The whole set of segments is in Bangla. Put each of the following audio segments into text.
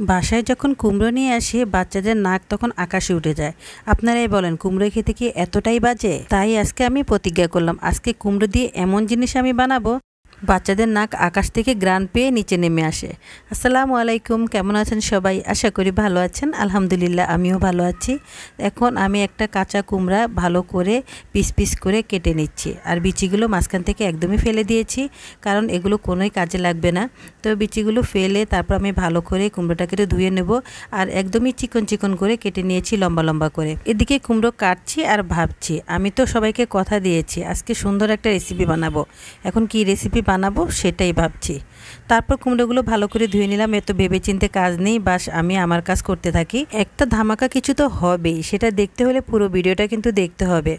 বাসায় যখন কুমড়ো নিয়ে আসি বাচ্চাদের নাক তখন আকাশে উঠে যায়। আপনারাই বলেন কুমড়ো খেতে কি এতটাই বাজে? তাই আজকে আমি প্রতিজ্ঞা করলাম আজকে কুমড়ো দিয়ে এমন জিনিস আমি বানাবো বাচ্চাদের নাক আকাশ থেকে গ্রান পেয়ে নিচে নেমে আসে। আসসালামু আলাইকুম, কেমন আছেন সবাই? আশা করি ভালো আছেন। আলহামদুলিল্লাহ আমিও ভালো আছি। এখন আমি একটা কাঁচা কুমড়া ভালো করে পিস পিস করে কেটে নিচ্ছি, আর বিচিগুলো মাঝখান থেকে একদমই ফেলে দিয়েছি, কারণ এগুলো কোনোই কাজে লাগবে না। তো বিচিগুলো ফেলে তারপর আমি ভালো করে কুমড়োটাকে ধুয়ে নেব, আর একদমই চিকন চিকন করে কেটে নিয়েছি লম্বা লম্বা করে। এদিকে কুমড়ো কাটছি আর ভাবছি আমি তো সবাইকে কথা দিয়েছি আজকে সুন্দর একটা রেসিপি বানাবো। এখন কি রেসিপি বানাবো সেটাই ভাবছি। তারপর কুমড়োগুলো ভালো করে ধুয়ে নিলাম। এত ভেবে চিন্তে কাজ নেই, বাস আমি আমার কাজ করতে থাকি। একটা ধামাকা কিছু তো হবেই, সেটা দেখতে হলে পুরো ভিডিওটা কিন্তু দেখতে হবে।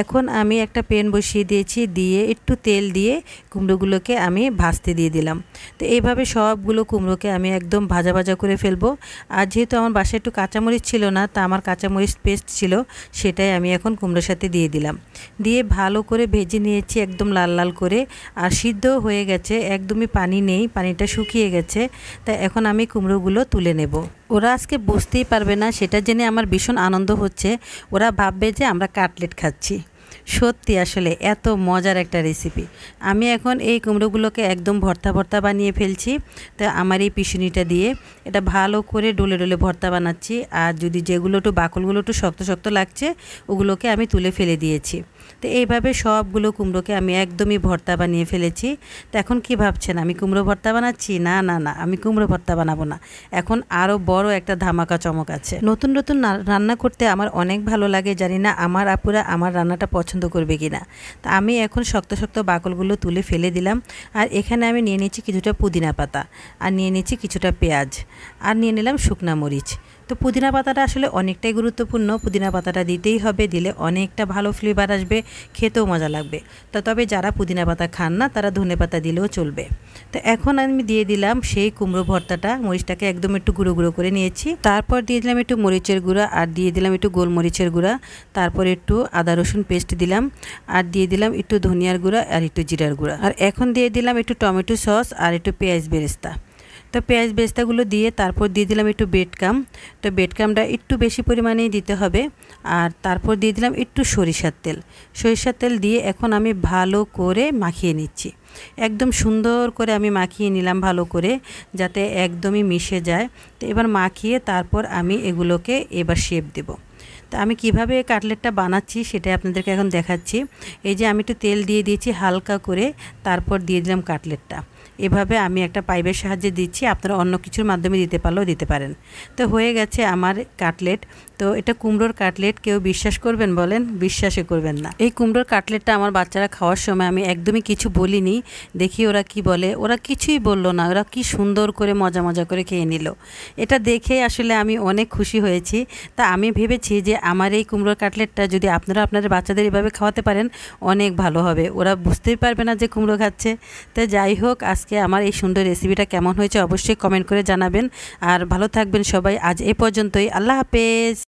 এখন আমি একটা প্যান বসিয়ে দিয়েছি, দিয়ে একটু তেল দিয়ে কুমড়োগুলোকে আমি ভাজতে দিয়ে দিলাম। তো এইভাবে সবগুলো কুমড়োকে আমি একদম ভাজা ভাজা করে ফেলবো। আর যেহেতু আমার বাসায় একটু কাঁচামরিচ ছিল না, তা আমার কাঁচামরিচ পেস্ট ছিল, সেটাই আমি এখন কুমড়োর সাথে দিয়ে দিলাম। দিয়ে ভালো করে ভেজে নিয়েছি একদম লাল লাল করে। আর সিদ্ধ হয়ে গেছে, একদমই পানি নেই, পানিটা শুকিয়ে গেছে। তাই এখন আমি কুমড়োগুলো তুলে নেব। ওরা আজকে বুঝতেই পারবে না, সেটা জেনে আমার ভীষণ আনন্দ হচ্ছে। ওরা ভাববে যে আমরা কাটলেট খাচ্ছি। সত্যি আসলে এত মজার একটা রেসিপি। আমি এখন এই কুমড়োগুলোকে একদম ভর্তা ভর্তা বানিয়ে ফেলছি। তো আমার এই পিষুনিটা দিয়ে এটা ভালো করে ডলে ডলে ভর্তা বানাচ্ছি। আর যদি যেগুলো একটু বাকলগুলো একটু শক্ত শক্ত লাগছে ওগুলোকে আমি তুলে ফেলে দিয়েছি। তো এইভাবে সবগুলো কুমড়োকে আমি একদমই ভর্তা বানিয়ে ফেলেছি। তো এখন কি ভাবছেন আমি কুমড়ো ভর্তা বানাচ্ছি? না না না, আমি কুমড়ো ভর্তা বানাবো না। এখন আরও বড় একটা ধামাকা চমক আছে। নতুন নতুন রান্না করতে আমার অনেক ভালো লাগে, জানি না আমার আপুরা আমার রান্নাটা পছন্দ করবে কি না। তা আমি এখন শক্ত শক্ত বাকলগুলো তুলে ফেলে দিলাম। আর এখানে আমি নিয়ে নিচ্ছি কিছুটা পুদিনা পাতা, আর নিয়ে নিচ্ছি কিছুটা পেঁয়াজ, আর নিয়ে নিলাম শুকনা মরিচ। তো পুদিনা পাতাটা আসলে অনেকটাই গুরুত্বপূর্ণ, পুদিনা পাতাটা দিতেই হবে, দিলে অনেকটা ভালো ফ্লেভার আসবে, খেতেও মজা লাগবে। তো তবে যারা পুদিনা পাতা খান না তারা ধনে পাতা দিলেও চলবে। তো এখন আমি দিয়ে দিলাম সেই কুমড়ো ভর্তাটা, মরিচটাকে একদম একটু গুঁড়ো গুঁড়ো করে নিয়েছি। তারপর দিয়ে দিলাম একটু মরিচের গুঁড়া, আর দিয়ে দিলাম একটু গোলমরিচের গুঁড়া, তারপর একটু আদা রসুন পেস্ট দিলাম, আর দিয়ে দিলাম একটু ধনিয়ার গুঁড়া আর একটু জিরার গুঁড়া। আর এখন দিয়ে দিলাম একটু টমেটো সস আর একটু পেঁয়াজ বেরেস্তা। তো পেঁয়াজ বেরেস্তাগুলো দিয়ে তারপর দিয়ে দিলাম একটু বেডকাম। তো বেডকামটা একটু বেশি পরিমাণেই দিতে হবে। আর তারপর দিয়ে দিলাম একটু সরিষার তেল। সরিষার তেল দিয়ে এখন আমি ভালো করে মাখিয়ে নিচ্ছি। একদম সুন্দর করে আমি মাখিয়ে নিলাম ভালো করে, যাতে একদমই মিশে যায়। তো এবার মাখিয়ে তারপর আমি এগুলোকে এবার শেপ দেব। তো আমি কিভাবে কাটলেটটা বানাচ্ছি সেটাই আপনাদেরকে এখন দেখাচ্ছি। এই যে আমি একটু তেল দিয়ে দিয়েছি হালকা করে, তারপর দিয়ে দিলাম কাটলেটটা। এভাবে আমি একটা পাইপের সাহায্যে দিচ্ছি, আপনারা অন্য কিছুর মাধ্যমে দিতে পারলেও দিতে পারেন। তো হয়ে গেছে আমার কাটলেট। তো এটা কুমড়োর কাটলেট, কেউ বিশ্বাস করবেন বলেন? বিশ্বাসই করবেন না। এই কুমড়োর কাটলেটটা আমার বাচ্চারা খাওয়ার সময় আমি একদমই কিছু বলিনি, দেখি ওরা কি বলে। ওরা কিছুই বললো না, ওরা কি সুন্দর করে মজা মজা করে খেয়ে নিল। এটা দেখে আসলে আমি অনেক খুশি হয়েছি। তা আমি ভেবেছি যে আমার এই কুমড়োর কাটলেটটা যদি আপনারা আপনাদের বাচ্চাদের এভাবে খাওয়াতে পারেন অনেক ভালো হবে, ওরা বুঝতেই পারবে না যে কুমড়ো খাচ্ছে। তো যাই হোক, আজকে আমার এই সুন্দর রেসিপিটা কেমন হয়েছে অবশ্যই কমেন্ট করে জানাবেন। আর ভালো থাকবেন সবাই। আজ এ পর্যন্তই, আল্লাহ হাফেজ।